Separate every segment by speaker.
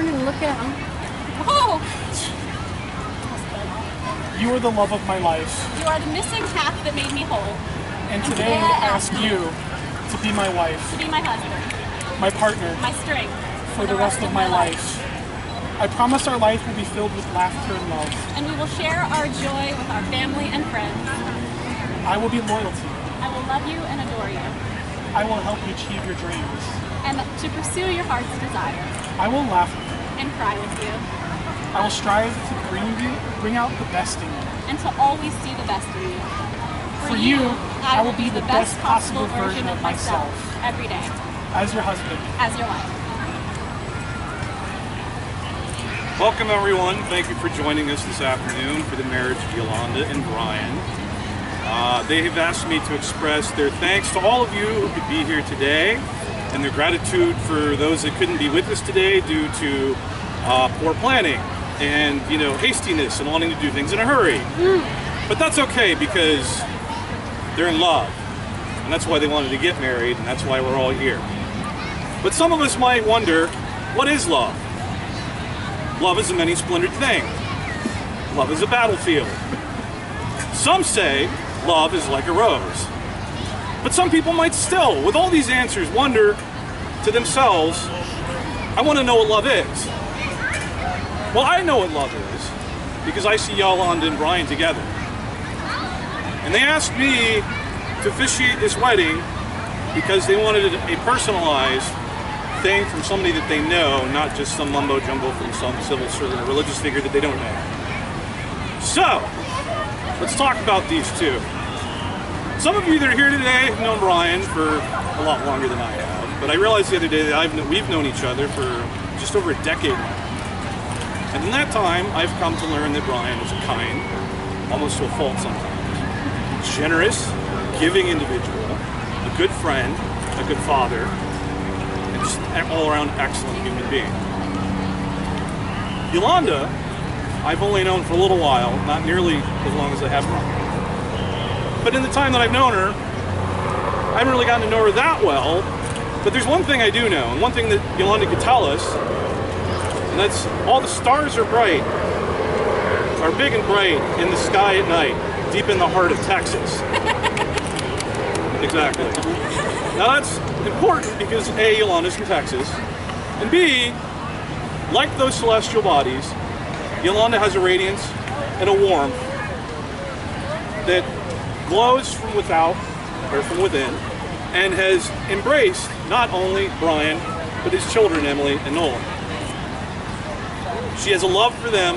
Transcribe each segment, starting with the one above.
Speaker 1: turn and look at him. Oh!
Speaker 2: You are the love of my life.
Speaker 3: You are the missing half that made me whole.
Speaker 2: And today I ask you to be my wife.
Speaker 3: To be my husband.
Speaker 2: My partner.
Speaker 3: My strength.
Speaker 2: For the rest of my life. I promise our life will be filled with laughter and love.
Speaker 3: And we will share our joy with our family and friends.
Speaker 2: I will be loyal to you.
Speaker 3: I will love you and adore you.
Speaker 2: I will help you achieve your dreams.
Speaker 3: And to pursue your heart's desire.
Speaker 2: I will laugh with you.
Speaker 3: And cry with you.
Speaker 2: I will strive to bring out the best in you.
Speaker 3: And to always see the best in you.
Speaker 2: For you, I will be the best possible version of myself.
Speaker 3: Every day.
Speaker 2: As your husband.
Speaker 3: As your wife.
Speaker 4: Welcome everyone. Thank you for joining us this afternoon for the marriage of Yolanda and Brian. They have asked me to express their thanks to all of you who could be here today and their gratitude for those that couldn't be with us today due to poor planning and hastiness and wanting to do things in a hurry. But that's okay because they're in love and that's why they wanted to get married and that's why we're all here. But some of us might wonder, what is love? Love is a many-splendored thing. Love is a battlefield. Some say love is like a rose. But some people might still, with all these answers, wonder to themselves, I want to know what love is. Well, I know what love is because I see Yolanda and Brian together. And they asked me to officiate this wedding because they wanted a personalized thing from somebody that they know, not just some mumbo jumbo from some civil servant or religious figure that they don't know. So, let's talk about these two. Some of you that are here today have known Brian for a lot longer than I have, but I realized the other day that we've known each other for just over a decade now. And in that time, I've come to learn that Brian is a kind, almost to a fault sometimes, generous, giving individual, a good friend, a good father, just an all-around excellent human being. Yolanda, I've only known for a little while, not nearly as long as I have Brian. But in the time that I've known her, I haven't really gotten to know her that well. But there's one thing I do know, and one thing that Yolanda could tell us, and that's all the stars are bright, are big and bright in the sky at night, deep in the heart of Texas. Exactly. Now that's important because A, Yolanda's from Texas, and B, like those celestial bodies, Yolanda has a radiance and a warmth that glows from without, or from within, and has embraced not only Brian, but his children, Emily and Nolan. She has a love for them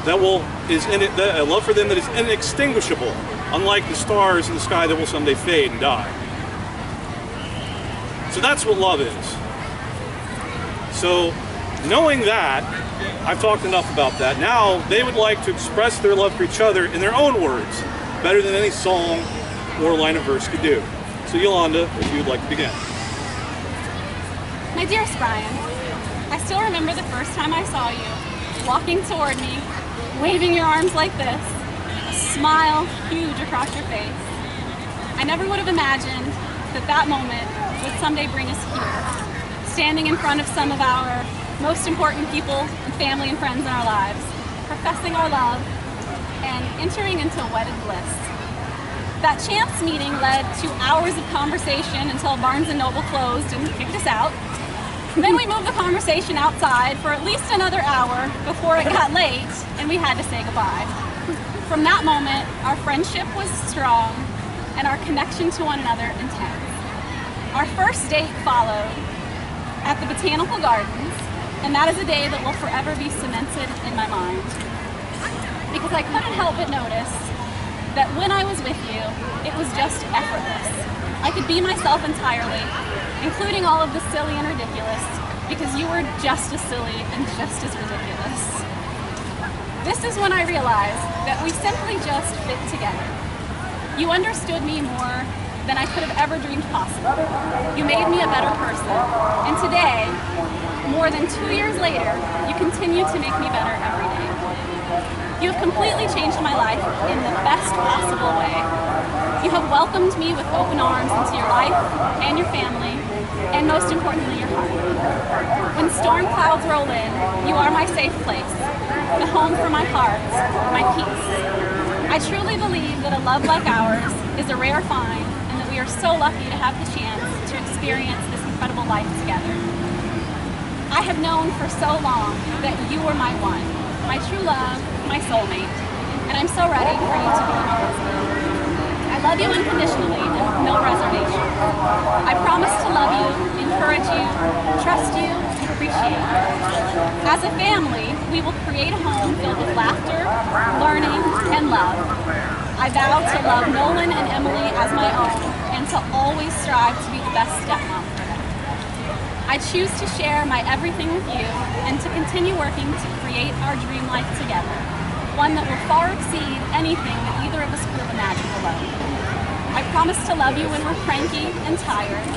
Speaker 4: that a love for them that is inextinguishable, unlike the stars in the sky that will someday fade and die. So that's what love is. So knowing that, I've talked enough about that. Now they would like to express their love for each other in their own words, better than any song or line of verse could do. So Yolanda, if you'd like to begin.
Speaker 3: My dearest Brian, I still remember the first time I saw you, walking toward me, waving your arms like this, a smile huge across your face. I never would have imagined that that moment would someday bring us here, standing in front of some of our most important people and family and friends in our lives, professing our love and entering into wedded bliss. That chance meeting led to hours of conversation until Barnes & Noble closed and kicked us out. Then we moved the conversation outside for at least another hour before it got late and we had to say goodbye. From that moment, our friendship was strong and our connection to one another intense. Our first date followed at the Botanical Gardens, and that is a day that will forever be cemented in my mind. Because I couldn't help but notice that when I was with you, it was just effortless. I could be myself entirely, including all of the silly and ridiculous, because you were just as silly and just as ridiculous. This is when I realized that we simply just fit together. You understood me more than I could have ever dreamed possible. You made me a better person. And today, more than 2 years later, you continue to make me better every day. You have completely changed my life in the best possible way. You have welcomed me with open arms into your life and your family, and most importantly, your heart. When storm clouds roll in, you are my safe place, the home for my heart, my peace. I truly believe that a love like ours is a rare find, and that we are so lucky to have the chance to experience this incredible life together. I have known for so long that you are my one, my true love, my soulmate, and I'm so ready for you to be my husband. I love you unconditionally and with no reservation. I promise to love you, encourage you, trust you, and appreciate you. As a family, we will create a home filled with laughter, learning, and love. I vow to love Nolan and Emily as my own, and to always strive to be the best stepmom for them. I choose to share my everything with you and to continue working to create our dream life together, one that will far exceed anything that either of us could have imagined alone. I promise to love you when we're cranky and tired.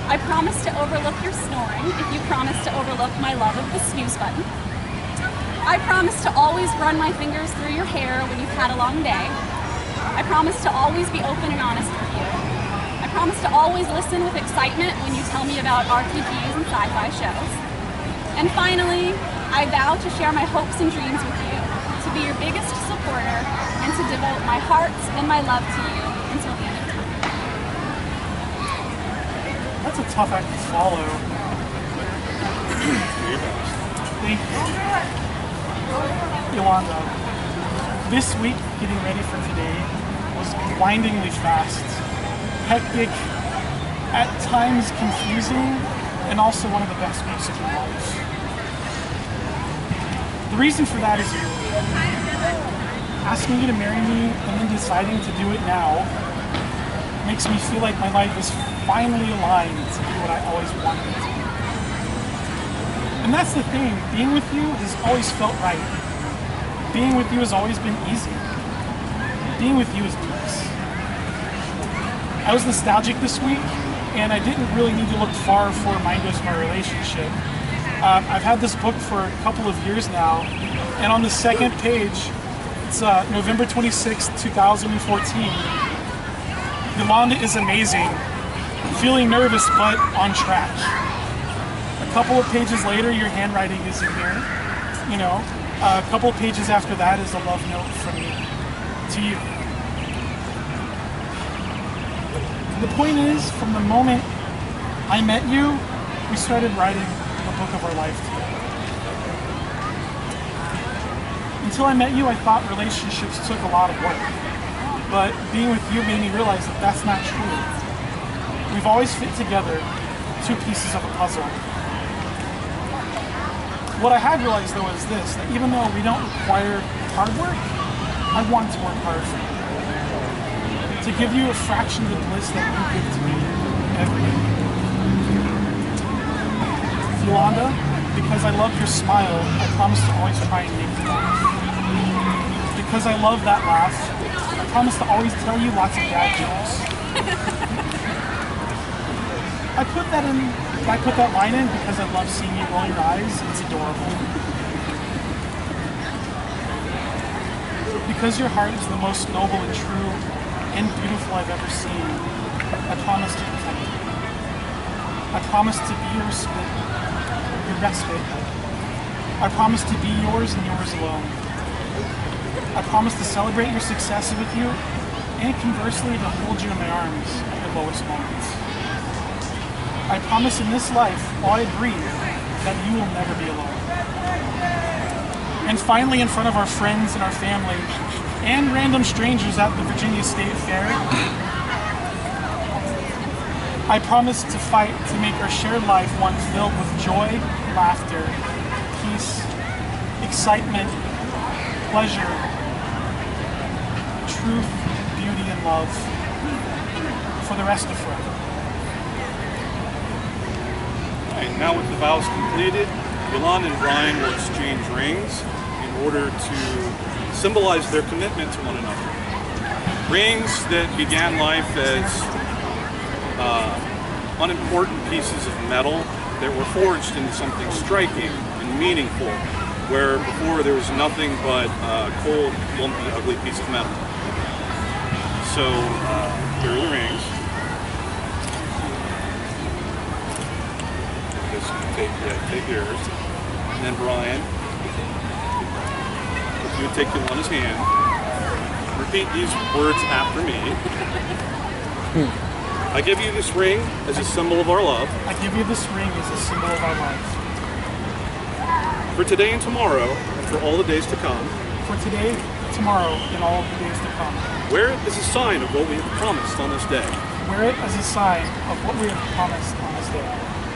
Speaker 3: I promise to overlook your snoring if you promise to overlook my love of the snooze button. I promise to always run my fingers through your hair when you've had a long day. I promise to always be open and honest with you. I promise to always listen with excitement when you tell me about RPGs and sci-fi shows. And finally, I vow to share my hopes and dreams with you, to be your biggest supporter, and to devote my heart and my love to you until the end of time.
Speaker 2: That's a tough act to follow. Thank you. Yolanda, this week getting ready for today was blindingly fast, hectic, at times confusing, and also one of the best weeks of my life. The reason for that is you. Asking you to marry me and then deciding to do it now makes me feel like my life is finally aligned to be what I always wanted it to be. And that's the thing, being with you has always felt right. Being with you has always been easy. Being with you is peace. I was nostalgic this week, and I didn't really need to look far for reminders of my relationship. I've had this book for a couple of years now, and on the second page, it's November 26, 2014. Yolanda is amazing, feeling nervous but on track. A couple of pages later, your handwriting is in here. You know, a couple of pages after that is a love note from me to you. The point is, from the moment I met you, we started writing the book of our life together. Until I met you, I thought relationships took a lot of work. But being with you made me realize that that's not true. We've always fit together, two pieces of a puzzle. What I have realized, though, is this, that even though we don't require hard work, I want to work hard for you. To give you a fraction of the bliss that you give to me every day. Yolanda, because I love your smile, I promise to always try and make you laugh. Because I love that laugh, I promise to always tell you lots of dad jokes. I put that line in because I love seeing you roll your eyes. It's adorable. Because your heart is the most noble and true and beautiful I've ever seen, I promise to protect you. I promise to be your respite. I promise to be yours and yours alone. I promise to celebrate your success with you, and conversely to hold you in my arms at your lowest moments. I promise in this life, while I breathe, that you will never be alone. And finally, in front of our friends and our family, and random strangers at the Virginia State Fair, I promise to fight to make our shared life one filled with joy, laughter, peace, excitement, pleasure, truth, beauty, and love for the rest of forever.
Speaker 4: And now with the vows completed, Yolanda and Brian will exchange rings in order to symbolize their commitment to one another. Rings that began life as unimportant pieces of metal that were forged into something striking and meaningful, where before there was nothing but a cold, lumpy, ugly piece of metal. So Here are the rings. Just take yours. And then Brian, if you would take Yolanda's hand, repeat these words after me. I give you this ring as a symbol of our love.
Speaker 2: I give you this ring as a symbol of our love.
Speaker 4: For today and tomorrow, and for all the days to come.
Speaker 2: For today, tomorrow, and all of the days to come.
Speaker 4: Wear it as a sign of what we have promised on this day.
Speaker 2: Wear it as a sign of what we have promised on this day.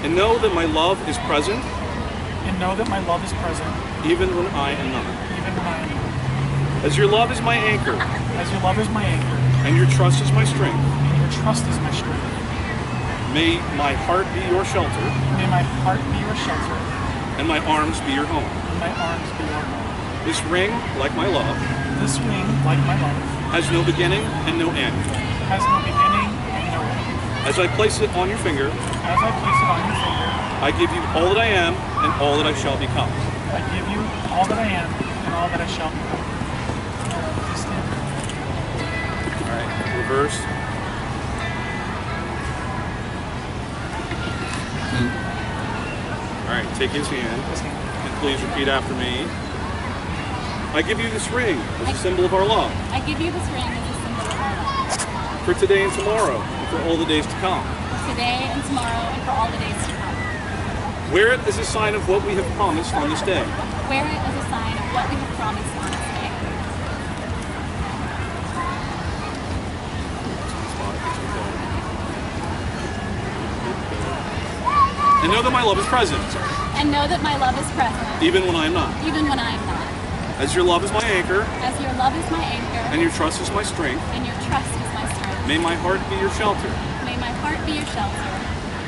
Speaker 4: And know that my love is present.
Speaker 2: And know that my love is present,
Speaker 4: Even when I am not.
Speaker 2: even when I am not.
Speaker 4: As your love is my anchor.
Speaker 2: As your love is my anchor,
Speaker 4: And your trust is my strength.
Speaker 2: and your trust is my strength.
Speaker 4: May my heart be your shelter.
Speaker 2: May my heart be your shelter,
Speaker 4: And my arms be your home.
Speaker 2: and my arms be your home.
Speaker 4: This ring, like my love,
Speaker 2: This ring, like my love,
Speaker 4: has no beginning and no end.
Speaker 2: has no beginning and no end.
Speaker 4: As I place it on your finger,
Speaker 2: As I place it on your finger,
Speaker 4: I give you all that I am and all that I shall become.
Speaker 2: I give you all that I am and all that I shall become. Please stand.
Speaker 4: All right, reverse. All right, take his hand
Speaker 2: This hand.
Speaker 4: and please repeat after me. I give you this ring as a symbol of our love.
Speaker 3: I give you this ring as a symbol of our love.
Speaker 4: For today and tomorrow, and for all the days to come.
Speaker 3: Today and tomorrow and for all the days to come.
Speaker 4: Wear it as a sign of what we have promised on this day.
Speaker 3: Wear it as a sign of what we have promised on this day.
Speaker 4: And know that my love is present,
Speaker 3: And know that my love is present,
Speaker 4: even when I am not.
Speaker 3: even when I am not.
Speaker 4: As your love is my anchor,
Speaker 3: As your love is my anchor,
Speaker 4: and your trust is my strength,
Speaker 3: and your trust is my strength.
Speaker 4: may my heart be your shelter,
Speaker 3: May my heart be your shelter,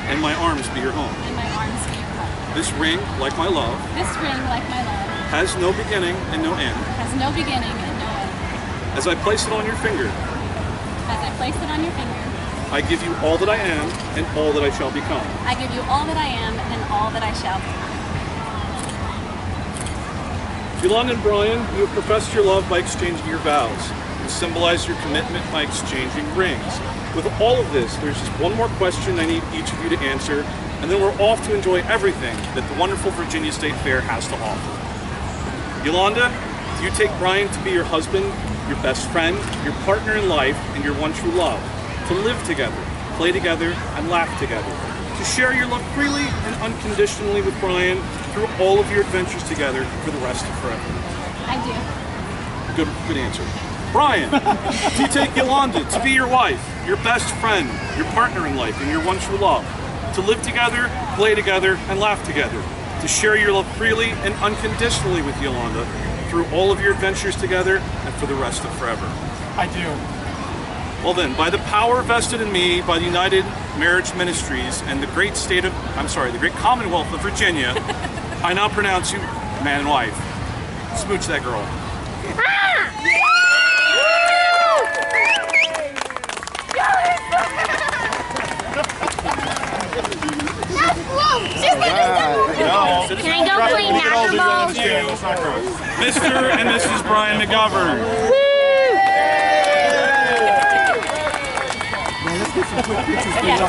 Speaker 4: and my arms be your home.
Speaker 3: and my arms be your home.
Speaker 4: This ring, like my love,
Speaker 3: This ring, like my love,
Speaker 4: has no beginning and no end.
Speaker 3: has no beginning and no end.
Speaker 4: As I place it on your finger,
Speaker 3: As I place it on your finger,
Speaker 4: I give you all that I am and all that I shall become.
Speaker 3: I give you all that I am and all that I shall be.
Speaker 4: Yolanda and Brian, you have professed your love by exchanging your vows and symbolized your commitment by exchanging rings. With all of this, there's just one more question I need each of you to answer, and then we're off to enjoy everything that the wonderful Virginia State Fair has to offer. Yolanda, do you take Brian to be your husband, your best friend, your partner in life, and your one true love? To live together, play together, and laugh together. To share your love freely and unconditionally with Brian through all of your adventures together for the rest of forever.
Speaker 3: I do.
Speaker 4: Good answer. Brian, do you take Yolanda to be your wife, your best friend, your partner in life, and your one true love? To live together, play together, and laugh together. To share your love freely and unconditionally with Yolanda through all of your adventures together and for the rest of forever.
Speaker 2: I do.
Speaker 4: Well then, by the power vested in me by the United Marriage Ministries and the great Commonwealth of Virginia, I now pronounce you man and wife. Smooch that girl.
Speaker 5: Can I go play basketball?
Speaker 4: Mr. and Mrs. Brian McGovern.
Speaker 3: Yes.